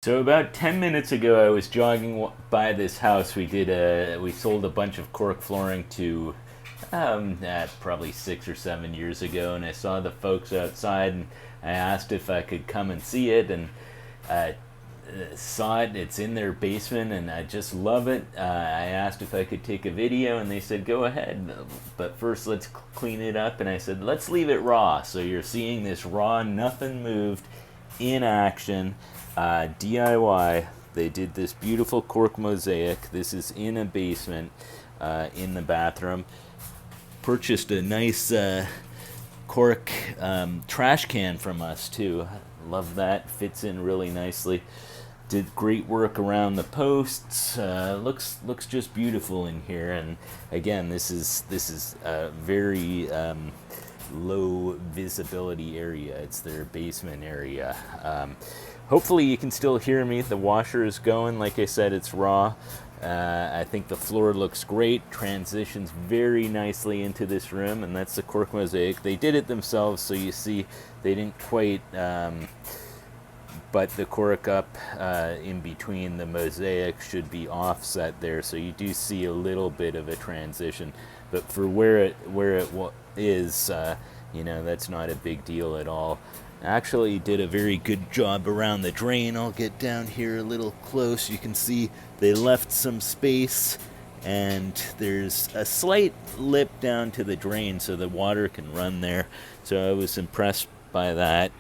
So about 10 minutes ago, I was jogging by this house. We sold a bunch of cork flooring to probably 6 or 7 years ago, and I saw the folks outside, and I asked if I could come and see it, and I saw it. It's in their basement, and I just love it. I asked if I could take a video, and they said go ahead, but first let's clean it up. And I said let's leave it raw. So you're seeing this raw, nothing moved, in action. DIY. They did this beautiful cork mosaic. This is in a basement, in the bathroom. Purchased a nice cork trash can from us too. Love that. Fits in really nicely. Did great work around the posts. Looks just beautiful in here. And again, this is a very low visibility area. It's their basement area. Hopefully you can still hear me. The washer is going. Like I said, it's raw. I think the floor looks great. Transitions very nicely into this room, and that's the cork mosaic. They did it themselves, so you see they didn't quite butt the cork up in between. The mosaic should be offset there, so you do see a little bit of a transition. But for where it is, that's not a big deal at all. Actually did a very good job around the drain. I'll get down here a little close. You can see they left some space, and there's a slight lip down to the drain so the water can run there. So I was impressed by that.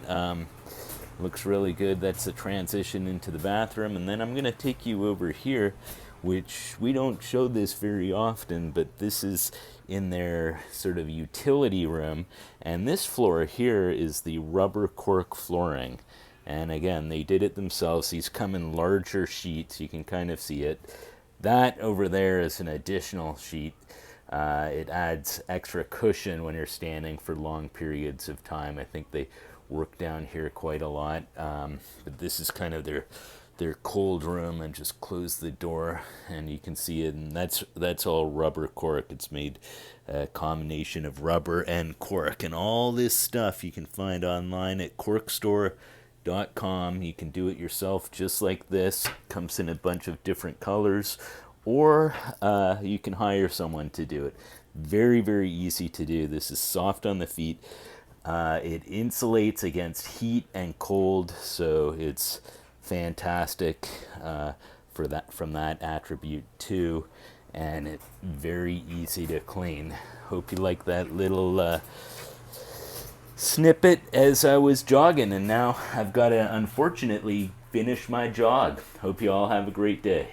Looks really good. That's the transition into the bathroom. And then I'm going to take you over here, which we don't show this very often, but this is in their sort of utility room. And this floor here is the rubber cork flooring. And again, they did it themselves. These come in larger sheets. You can kind of see it. That over there is an additional sheet. It adds extra cushion when you're standing for long periods of time. I think they work down here quite a lot. But this is kind of their cold room. And just close the door and you can see it, and that's all rubber cork. It's made a combination of rubber and cork, and all this stuff you can find online at corkstore.com. You can do it yourself just like this. Comes in a bunch of different colors, or you can hire someone to do it. Very, very easy to do. This is soft on the feet. It insulates against heat and cold, so it's fantastic from that attribute too, and it's very easy to clean. Hope you like that little snippet as I was jogging, and now I've got to unfortunately finish my jog. Hope you all have a great day.